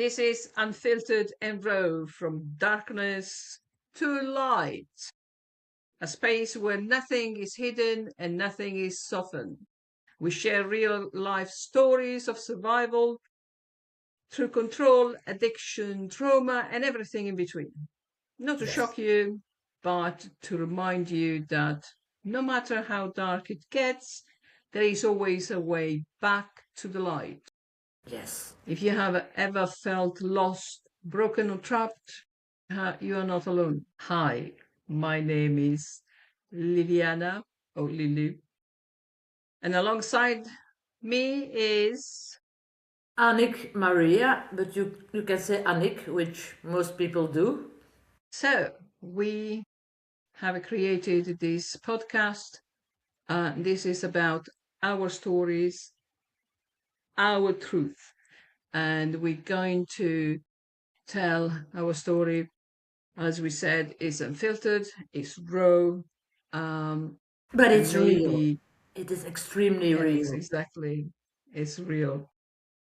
This is Unfiltered and Raw, from darkness to light, a space where nothing is hidden and nothing is softened. We share real life stories of survival through control, addiction, trauma, and everything in between. Not to Yes. shock you, but to remind you that no matter how dark it gets, there is always a way back to the light. Yes. If you have ever felt lost, broken, or trapped, you are not alone. Hi, my name is Liliana, or Lily, and alongside me is. Annick Maria, but you can say Annick, which most people do. So, we have created this podcast. This is about our stories, our truth, and we're going to tell our story, as we said, is unfiltered, it's raw, um, But it's real. maybe, It is extremely yes, real. exactly, it's real.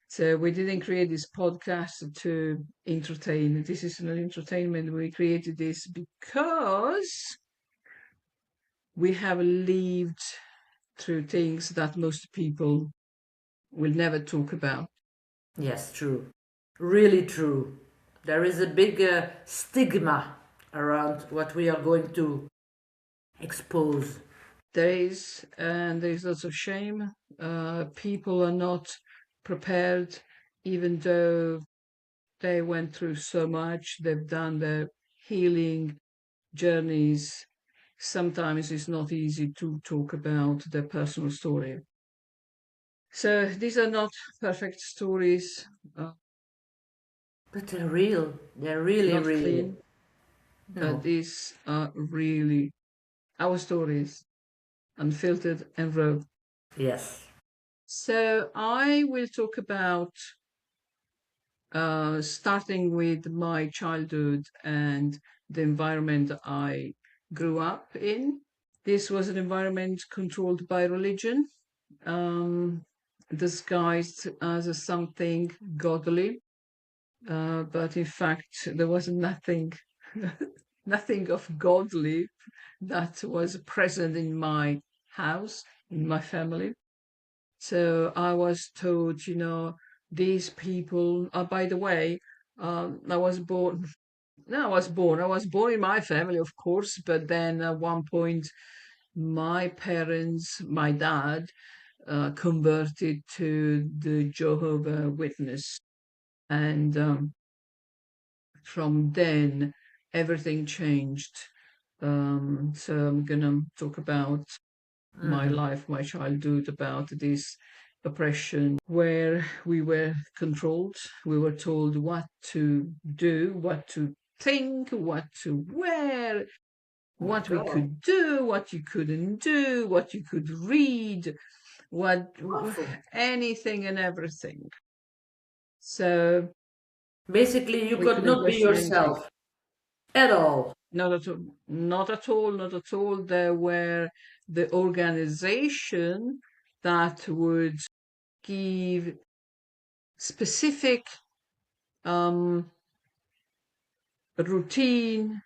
So we didn't create this podcast to entertain. This is an entertainment. We created this because we have lived through things that most people will never talk about. Yes, true. Really true. There is a big stigma around what we are going to expose. There's lots of shame. People are not prepared, even though they went through so much. They've done their healing journeys. Sometimes it's not easy to talk about their personal story. So these are not perfect stories, But they're real. They're really not real. clean, but No. these are really our stories, unfiltered and raw. Yes. So I will talk about starting with my childhood and the environment I grew up in. This was an environment controlled by religion, um, disguised as a something godly, but in fact there was nothing, nothing of godly that was present in my house, in my family. So I was told, these people. By the way, I was born. No, I was born in my family, of course. But then at one point, my parents, my dad, converted to the Jehovah Witness, and from then everything changed. So I'm gonna talk about my Mm-hmm. life, my childhood, about this oppression where we were controlled. We were told what to do, what to think, what to wear, Oh my what we God. could do, what you couldn't do, what you could read, what Awful. anything and everything. So Basically, you we could couldn't not be question anything. yourself at all. Not at all, not at all, not at all. There were the organization that would give specific um, routine,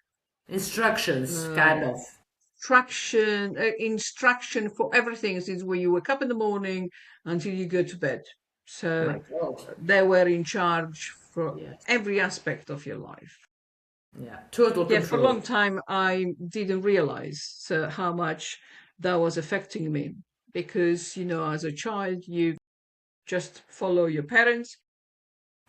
Instructions, kind uh, of. instruction for everything since when you wake up in the morning until you go to bed. Oh So my God. they were in charge for Yes. every aspect of your life. Yeah. Total Yet for a long control. time, I didn't realize how much that was affecting me because, as a child, you just follow your parents,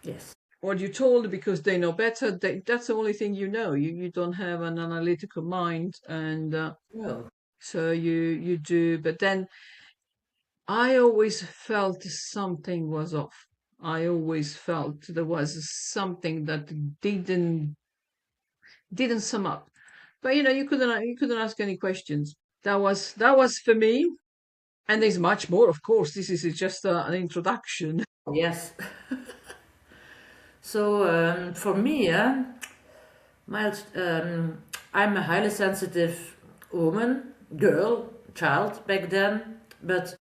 Yes. what you're told because they know better. That's the only thing you know. You don't have an analytical mind, and Well, so you do. But then I always felt something was off. I always felt there was something that didn't sum up. But you couldn't ask any questions. That was for me. And there's much more, of course. This is just an introduction. yes. So for me, my, I'm a highly sensitive woman, girl, child back then. But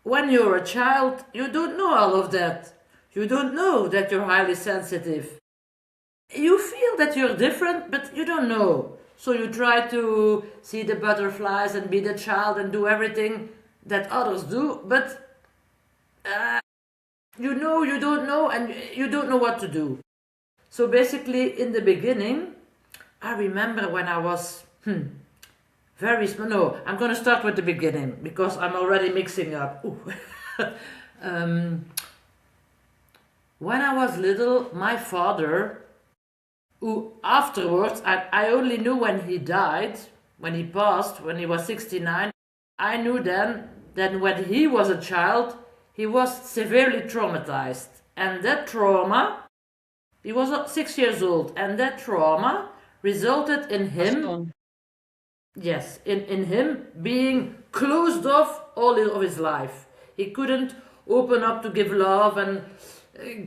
when you're a child, you don't know all of that. You don't know that you're highly sensitive. You feel that you're different, but you don't know. So you try to see the butterflies and be the child and do everything that others do, but you know you don't know and you don't know what to do. So basically, in the beginning, I remember when I was very small. No, I'm going to start with the beginning because I'm already mixing up. um, when I was little, my father, who afterwards, I only knew when he died, when he passed, when he was 69, I knew then that when he was a child, he was severely traumatized. And that trauma, he was 6 years old, and that trauma resulted in him, yes, in him being closed off all of his life. He couldn't open up to give love and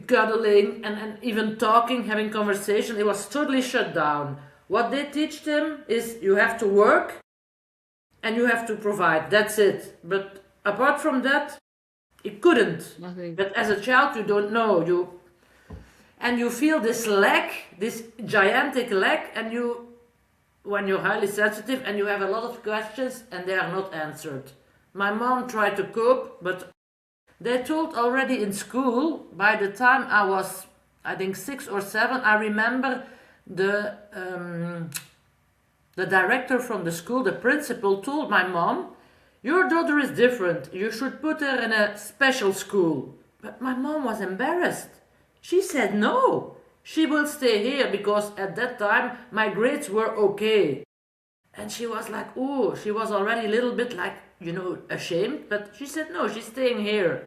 cuddling and even talking, having conversation. It was totally shut down. What they teach him is you have to work and you have to provide. That's it. But apart from that, he couldn't. Nothing. But as a child, you don't know. You feel this lack, this gigantic lack, and when you're highly sensitive and you have a lot of questions and they are not answered. My mom tried to cope, but they told already in school, by the time I was, I think, 6 or 7, I remember the director from the school, the principal, told my mom, your daughter is different, you should put her in a special school. But my mom was embarrassed. She said no, she will stay here because at that time my grades were okay. And she was like, oh, she was already a little bit like, ashamed, but she said no, she's staying here.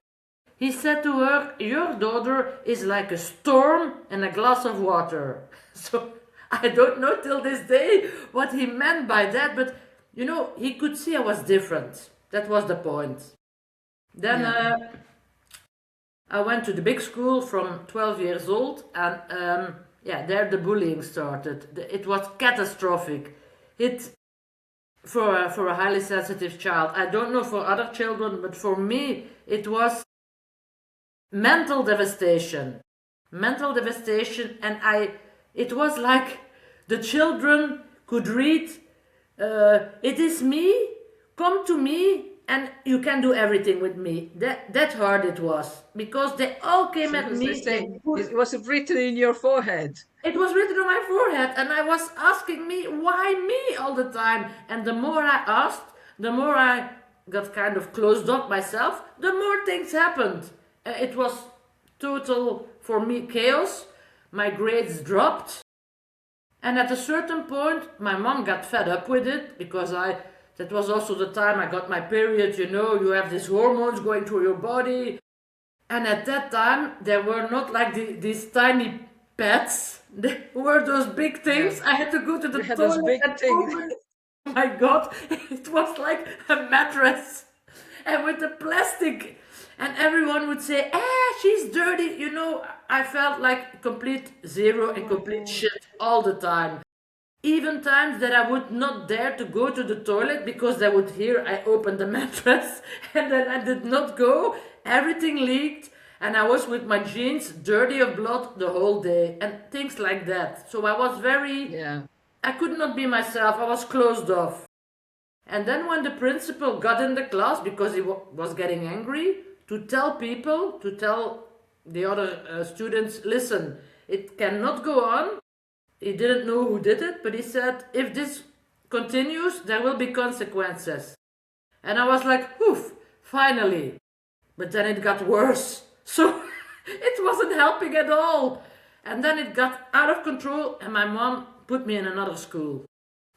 He said to her, your daughter is like a storm in a glass of water. So I don't know till this day what he meant by that, but he could see I was different. That was the point. Then I went to the big school from 12 years old, and there the bullying started. It was catastrophic. For a highly sensitive child. I don't know for other children, but for me it was mental devastation. Mental devastation, and it was like the children could read, it is me, come to me, and you can do everything with me. That hard it was, because they all came at me. It was written in your forehead. It was written on my forehead, and I was asking me, why me all the time? And the more I asked, the more I got kind of closed up myself, the more things happened. It was total, for me, chaos. My grades dropped. And at a certain point, my mom got fed up with it, because that was also the time I got my period, you have these hormones going through your body. And at that time, there were not like these tiny pads. There were those big things. Yeah. I had to go to the toilet and open. Oh my God, it was like a mattress. And with the plastic. And everyone would say, she's dirty. I felt like complete zero and complete shit all the time. Even times that I would not dare to go to the toilet because they would hear I opened the mattress, and then I did not go. Everything leaked, and I was with my jeans dirty of blood the whole day, and things like that. So I was I could not be myself. I was closed off. And then when the principal got in the class, because he was getting angry, to tell the other students, listen, it cannot go on. He didn't know who did it, but he said, if this continues, there will be consequences. And I was like, oof, finally. But then it got worse. So it wasn't helping at all. And then it got out of control, and my mom put me in another school.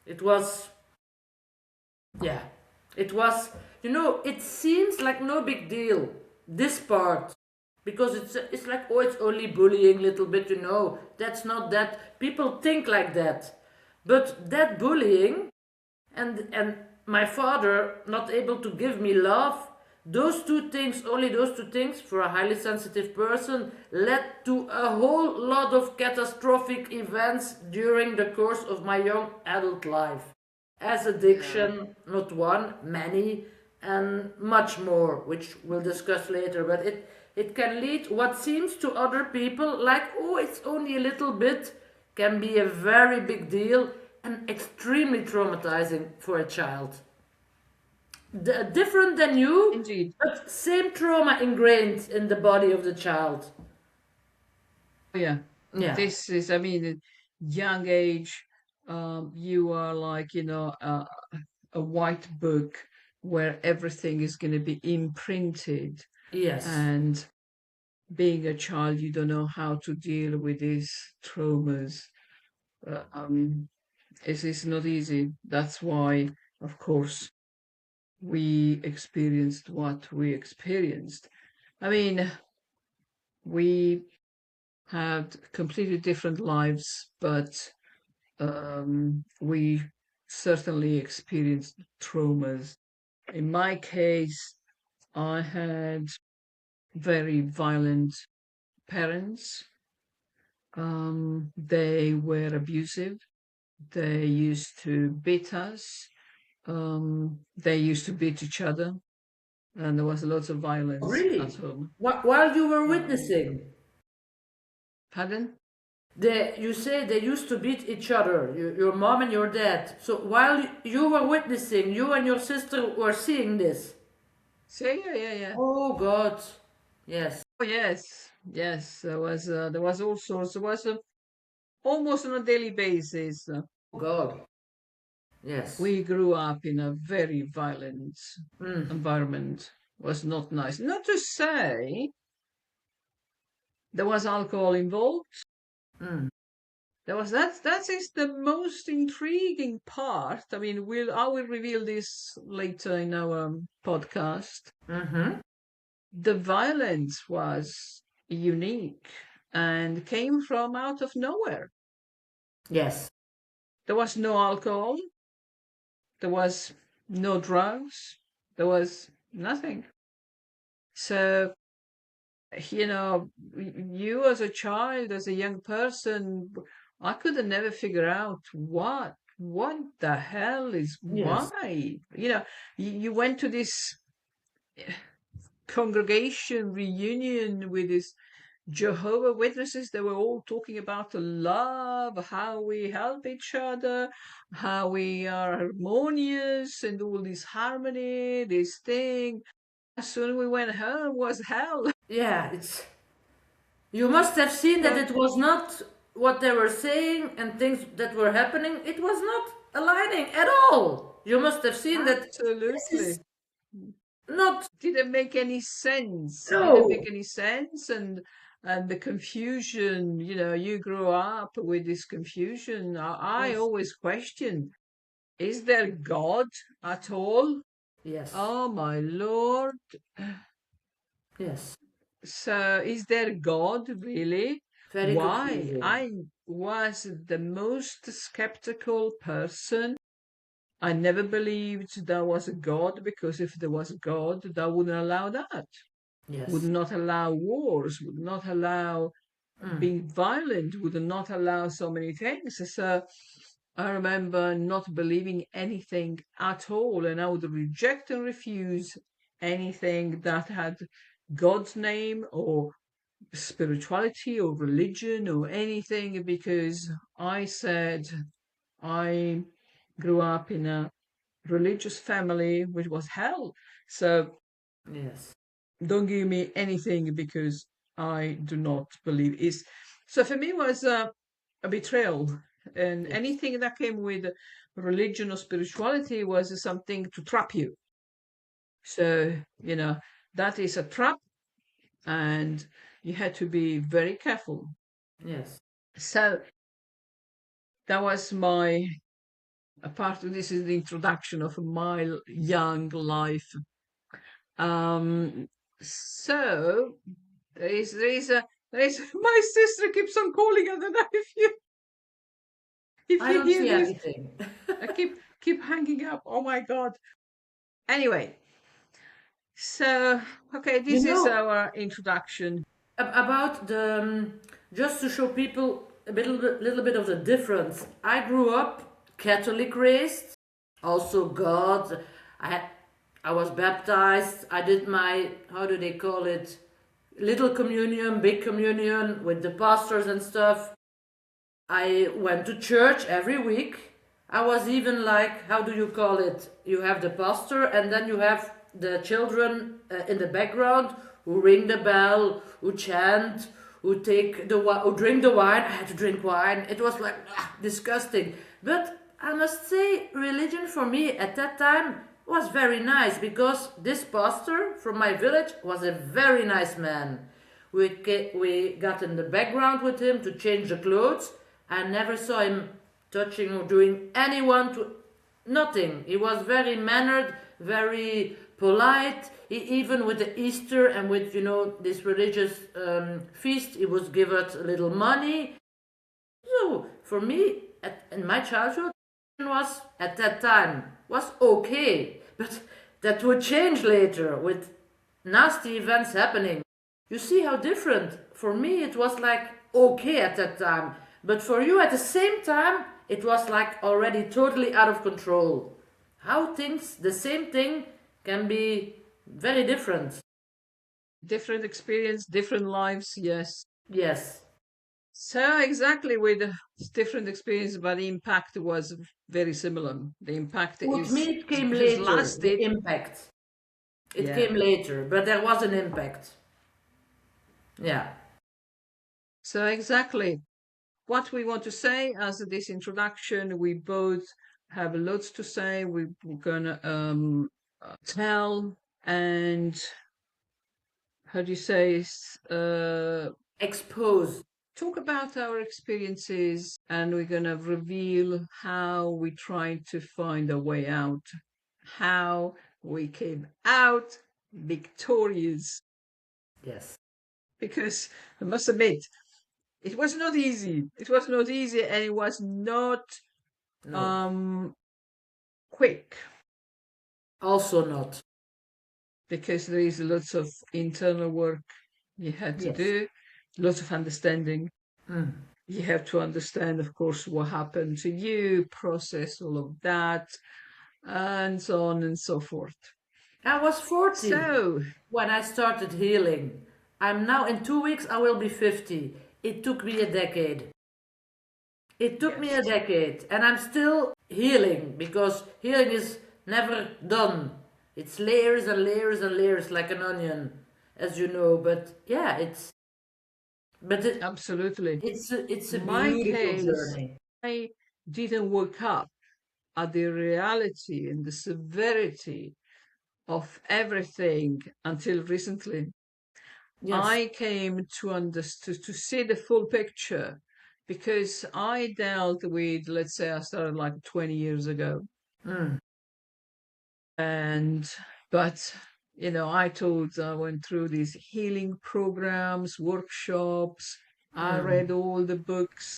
It was, it seems like no big deal, this part. Because it's like, it's only bullying a little bit, That's not that. People think like that. But that bullying and my father not able to give me love, only those two things, for a highly sensitive person, led to a whole lot of catastrophic events during the course of my young adult life. As addiction, not one, many. and much more, which we'll discuss later. But it can lead what seems to other people like, oh, it's only a little bit, can be a very big deal and extremely traumatizing for a child. Different than you, Indeed. but same trauma ingrained in the body of the child. Yeah. Yeah. This is, I mean, at young age, you are like, a white book where everything is going to be imprinted. Yes. And being a child, you don't know how to deal with these traumas. It's not easy. That's why, of course, we experienced what we experienced. I mean, we had completely different lives, but we certainly experienced traumas. In my case, I had very violent parents. They were abusive. They used to beat us. They used to beat each other, and there was lots of violence at Really? home. While you were Um, witnessing, Pardon? you say they used to beat each other, your mom and your dad. So while you were witnessing, you and your sister were seeing this. So yeah. Oh God. Yes. Oh yes, yes. There was all sorts. There was almost on a daily basis. Oh God. Yes. We grew up in a very violent Mm. environment. Was not nice. Not to say there was alcohol involved. Mm. That is the most intriguing part. I mean, I will reveal this later in our podcast. Mm-hmm. The violence was unique and came from out of nowhere. Yes. There was no alcohol, there was no drugs, there was nothing. So, you as a child, as a young person, I could have never figure out what the hell is Yes. why. You went to this congregation reunion with this Jehovah Witnesses. They were all talking about love, how we help each other, how we are harmonious, and all this harmony, this thing. As soon as we went home, was hell. Yeah. You must have seen that So, it was not what they were saying and things that were happening. It was not aligning at all. You must have seen that this is absolutely. not. Didn't make any sense. Didn't No. make any sense, and the confusion. You grew up with this confusion. I Yes. always question: is there God at all? Yes. Oh my Lord! Yes. So, is there God really? Very Why? confusing. I was the most skeptical person. I never believed there was a God, because if there was a God, that wouldn't allow that. Would Yes. not allow wars, would not allow Mm. being violent, would not allow so many things. So I remember not believing anything at all, and I would reject and refuse anything that had God's name or spirituality or religion or anything, because I said I grew up in a religious family, which was hell. So Yes. don't give me anything because I do not believe is. So for me, it was a betrayal, and Yes. anything that came with religion or spirituality was something to trap you. So that is a trap, and you had to be very careful. Yes. So that was my a part of this is the introduction of my young life. Um, so there is my sister keeps on calling. I don't know if I you don't hear see this. anything. I keep hanging up. Oh my God. Anyway, so okay, You this is know, our introduction. about the just to show people a little bit of the difference. I grew up Catholic raised, also God. I had I was baptized. I did my, how do they call it? Little communion, big communion with the pastors and stuff. I went to church every week. I was even like, how do you call it? You have the pastor and then you have the children in the background who ring the bell, who chant, who drink the wine. I had to drink wine. It was like disgusting. But I must say, religion for me at that time was very nice because this pastor from my village was a very nice man. We got in the background with him to change the clothes. I never saw him touching or doing anyone to nothing. He was very mannered, very polite. He, even with the Easter and with this religious feast, he was given a little money. So for me, in my childhood, was at that time was okay, but that would change later with nasty events happening. You see how different. For me, it was like okay at that time, but for you at the same time, it was like already totally out of control. How things, the same thing, can be very different. Different experience, different lives, yes. Yes. So exactly with different experience, but the impact was very similar. The impact With me, is it came has later, the lasted. impact. It Yeah. came later, but there was an impact. Yeah. So exactly what we want to say as this introduction, we both have lots to say. We're gonna tell and how do you say Expose. talk about our experiences, and we're gonna reveal how we tried to find a way out, how we came out victorious. Yes. Because I must admit, it was not easy. It was not easy, and it was not No. um quick, Also not. because there is lots of internal work you had to Yes. do, lots of understanding. Mm. You have to understand, of course, what happened to you, process all of that, and so on and so forth. I was 40 So, when I started healing. I'm now in 2 weeks, I will be 50. It took me a decade. It took me a yes, decade, and I'm still healing because healing is never done. It's layers and layers and layers like an onion, as you know. But yeah, but absolutely. it's a My beautiful case, journey. I didn't wake up at the reality and the severity of everything until recently. Yes. I came to understand to see the full picture because I dealt with, let's say, I started like 20 years ago, Mm. and but I went through these healing programs, workshops. I Mm. read all the books.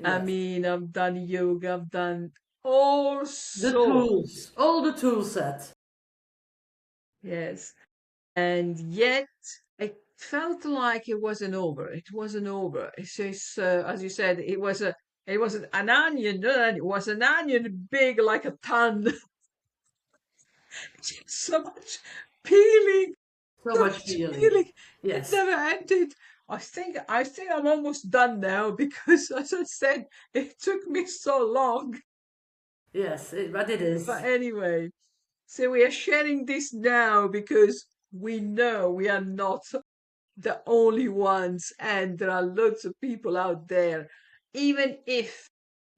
I Yes. mean, I've done yoga, I've done all The sorts. tools, all the tool set. Yes. And yet it felt like it wasn't over. It wasn't over. It's just, as you said, it was an onion. It was an onion big like a ton. So much peeling, So so much much feeling. peeling. It Yes. never ended. I think I'm almost done now because, as I said, it took me so long. Yes, but it But is. anyway, so we are sharing this now because we know we are not the only ones, and there are lots of people out there. Even if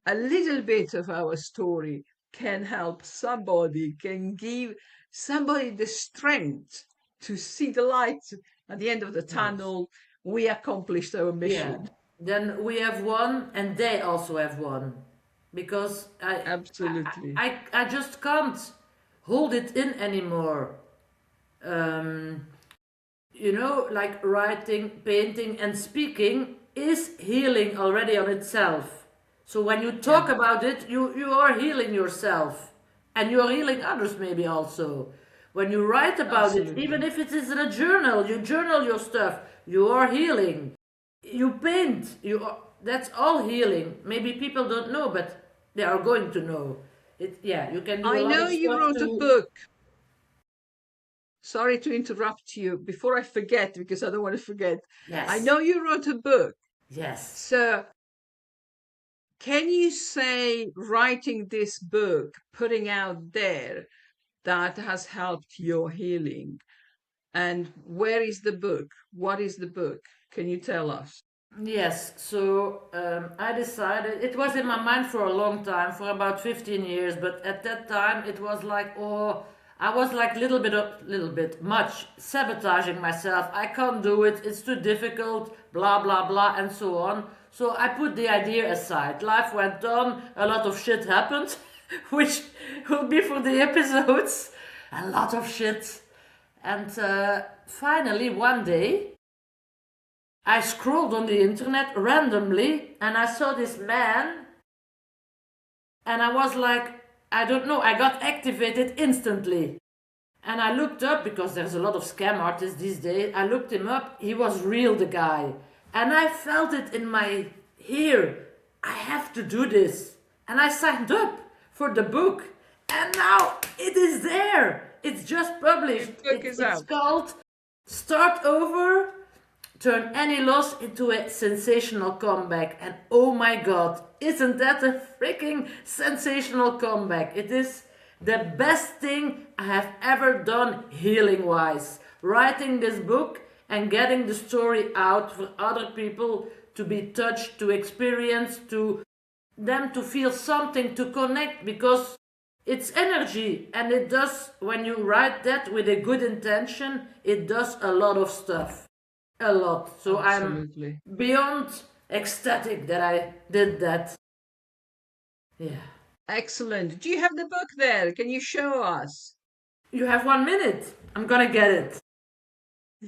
a little bit of our story can help somebody, can give somebody the strength to see the light at the end of the Yes. tunnel, we accomplished our Yeah. mission. Then we have one, and they also have one, because Absolutely. I just can't hold it in anymore. Um, like writing, painting, and speaking is healing already on itself. So when you Yeah, talk about it, you are healing yourself, and you are healing others maybe also. When you write about it, even absolutely. if it is in a journal, you journal your stuff, you are healing. You paint, that's all healing. Maybe people don't know, but they are going to know. Yeah, you can do a I lot know of you stuff wrote a to. book. sorry to interrupt you. Before I forget, because I don't want to forget, I Yes. know you wrote a book. Yes. So can you say writing this book, putting out there, that has helped your healing? And where is the book? What is the book? Can you tell us? Yes, so I decided, it was in my mind for a long time, for about 15 years, but at that time it was like, oh, I was like little bit, much sabotaging myself. I can't do it, it's too difficult, blah, blah, blah, and so on. So I put the idea aside. Life went on, a lot of shit happened, which will be for the episodes. A lot of shit. And finally, one day, I scrolled on the internet randomly and I saw this man, and I was like, I don't know, I got activated instantly. And I looked up, because there's a lot of scam artists these days, I looked him up, he was real, the guy. And I felt it in my ear, I have to do this. And I signed up for the book. And now it is there. It's just published. The book is It's out. called Start Over, Turn Any Loss into a Sensational Comeback. And oh my god, isn't that a freaking sensational comeback? It is the best thing I have ever done healing wise. Writing this book and getting the story out for other people to be touched, to experience, to them to feel something, to connect, because it's energy, and it does, when you write that with a good intention, it does a lot of stuff. A lot. So Absolutely. I'm beyond ecstatic that I did that. Yeah. Excellent. Do you have the book there? Can you show us? You have 1 minute. I'm gonna get it.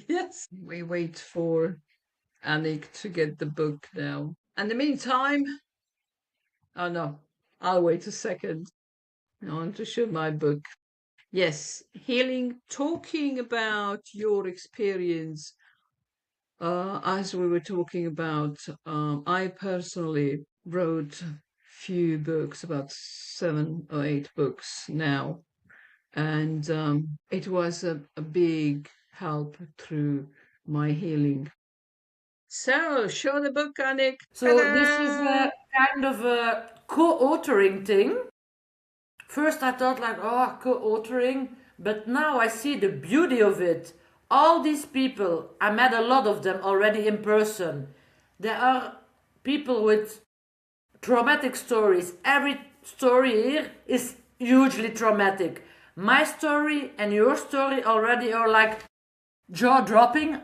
Yes. We wait for Annick to get the book now. And in the meantime, oh no, I'll wait a second. I want to show my book. Yes, healing, talking about your experience. As we were talking about, I personally wrote few books, about 7 or 8 books now. And it was a big help through my healing. So, show the book, Annick. So this is Ta-da! a kind of a co-authoring thing. First I thought like, oh, co-authoring, but now I see the beauty of it. All these people, I met a lot of them already in person. There are people with traumatic stories. Every story here is hugely traumatic. My story and your story already are like jaw-dropping.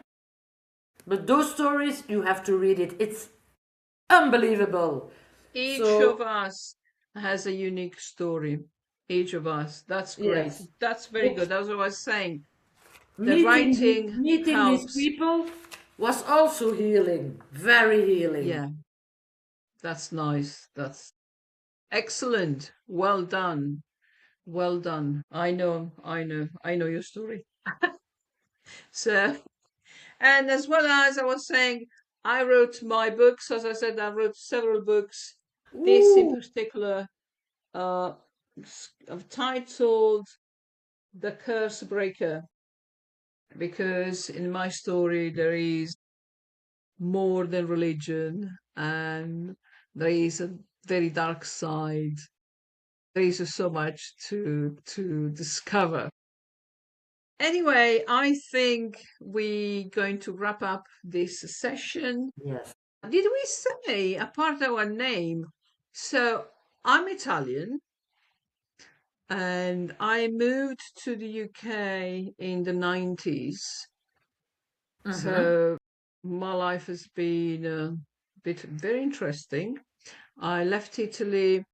But those stories, you have to read it. It's unbelievable. Each So, of us has a unique story. Each of us. That's great. yes. That's very good. That's what I was saying. The Meeting, writing meeting these helps. people was also healing. Very healing. Yeah, that's nice. That's excellent. Well done. Well done. I know your story. So, and as well as I was saying, I wrote my books. As I said, I wrote several books. This in Ooh. particular, I've titled The Curse Breaker, because in my story there is more than religion, and there is a very dark side. There is so much to discover. Anyway, I think we're going to wrap up this session. Yes. Did we say apart our name? So I'm Italian, and I moved to the UK in the 90s. So my life has been a bit very interesting. I left Italy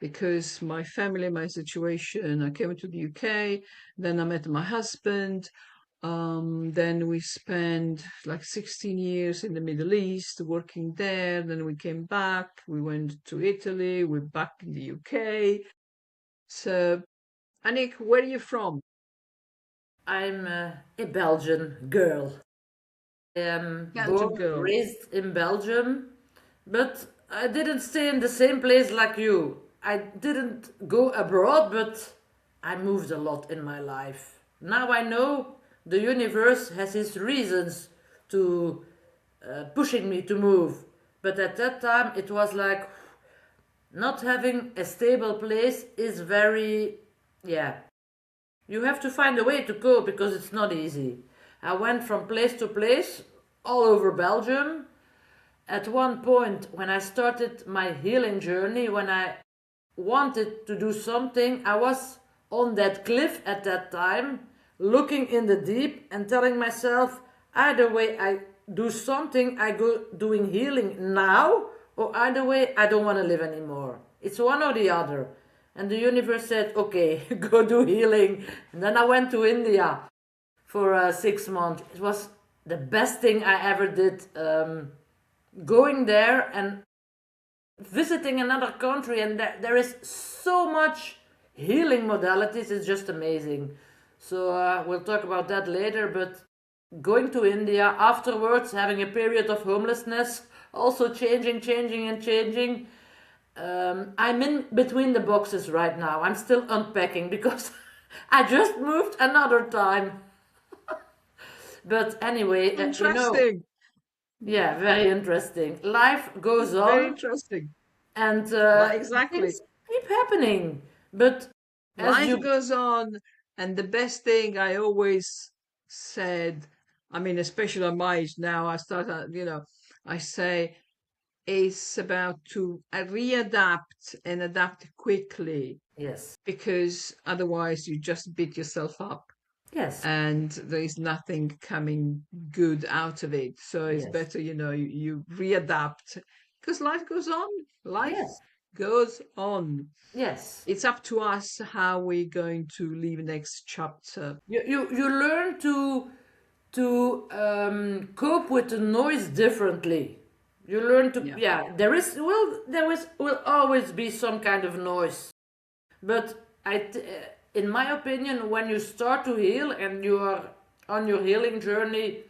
because my family, my situation, I came to the UK, then I met my husband. Then we spent like 16 years in the Middle East working there. Then we came back, we went to Italy, we're back in the UK. So, Annick, where are you from? I'm a Belgian girl. I am Belgian born, girl. raised in Belgium, but I didn't stay in the same place like you. I didn't go abroad, but I moved a lot in my life. now I know the universe has its reasons to pushing me to move. But at that time, it was like not having a stable place is very, yeah. You have to find a way to cope because it's not easy. I went from place to place all over Belgium. At one point, when I started my healing journey, when I wanted to do something, I was on that cliff at that time, looking in the deep and telling myself, either way I do something, I go doing healing now, or either way I don't want to live anymore. It's one or the other. And the universe said, okay, go do healing. And then I went to India for 6 months. It was the best thing I ever did. Going there and visiting another country, and there is so much healing modalities. It's just amazing. So we'll talk about that later. But going to India afterwards, having a period of homelessness, also changing. I'm in between the boxes right now. I'm still unpacking because I just moved another time. But anyway, Interesting. yeah, very interesting. Life goes Very on, interesting. and Exactly. things keep happening. But as Life you, goes on, and the best thing I always said, I mean, especially at my age now, I start, I say it's about to readapt and adapt quickly, yes, because otherwise you just beat yourself up yes, and there is nothing coming good out of it. So it's yes, better, you readapt, because life goes on. Life yes, goes on. yes. It's up to us how we're going to live next chapter. You learn to cope with the noise differently. You learn to, Yeah. yeah. There will always be some kind of noise. But in my opinion, when you start to heal and you are on your healing journey,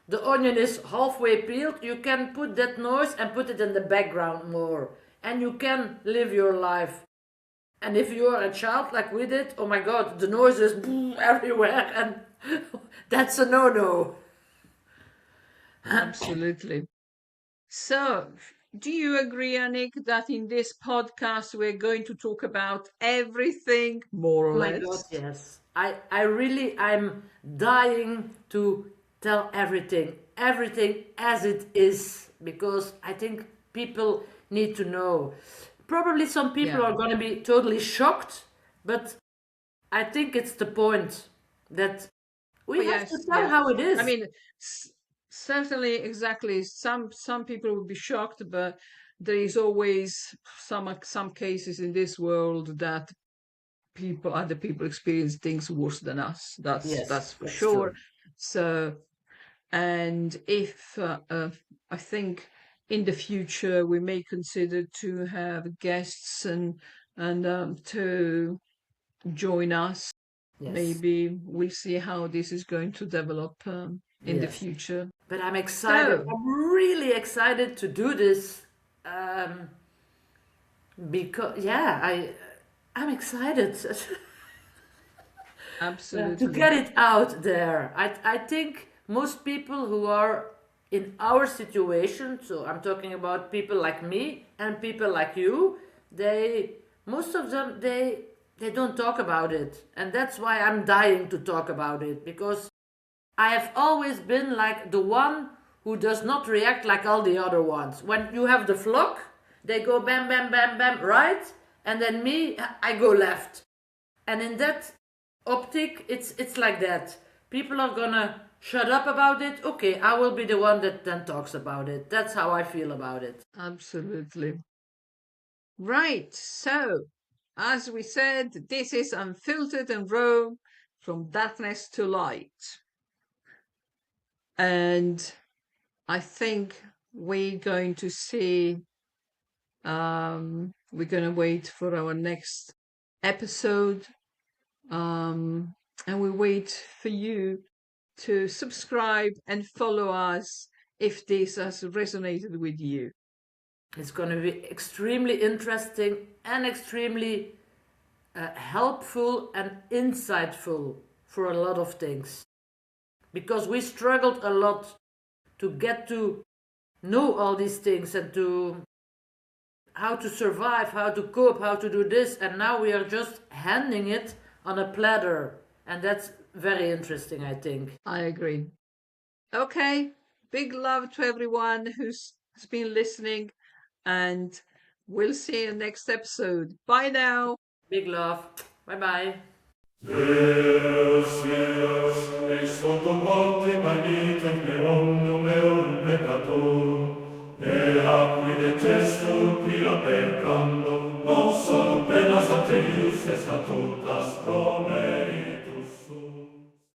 the onion is halfway peeled. You can put that noise and put it in the background more, and you can live your life. And if you are a child like we did, oh my God, the noise is everywhere, and that's a no-no. Absolutely. So, do you agree, Annick, that in this podcast we're going to talk about everything, more or Oh my God, less? yes. I'm dying to tell everything as it is, because I think people need to know. Probably some people Yeah. are going to be totally shocked, but I think it's the point that Oh, we have to yes, tell yes. how it I is. mean, certainly, exactly. Some people will be shocked, but there is always some cases in this world that other people experience things worse than us. Yes, That's for that's sure. true. So, and if I think in the future we may consider to have guests and to join us. Yes, Maybe we'll see how this is going to develop in the yes. future. But I'm excited. So, I'm really excited to do this. Um, because yeah, I'm excited. To absolutely. get it out there. I think most people who are in our situation, so I'm talking about people like me and people like you, they most of them they don't talk about it. And that's why I'm dying to talk about it, because I have always been like the one who does not react like all the other ones. When you have the flock, they go bam bam bam bam right, and then me I go left. And in that optic, it's like that. People are gonna shut up about it. Okay, I will be the one that then talks about it. That's how I feel about it. Absolutely. Right. So, as we said, this is Unfiltered and Raw, from darkness to light. And I think we're going to wait for our next episode. And we wait for you to subscribe and follow us if this has resonated with you. It's gonna be extremely interesting and extremely helpful and insightful for a lot of things. Because we struggled a lot to get to know all these things and to how to survive, how to cope, how to do this, and now we are just handing it on a platter. And that's very interesting, I think. I agree. Okay, big love to everyone who's been listening, and we'll see you next episode. Bye now. Big love. Bye bye. Deus, ex hoc omni magnificum omnium eum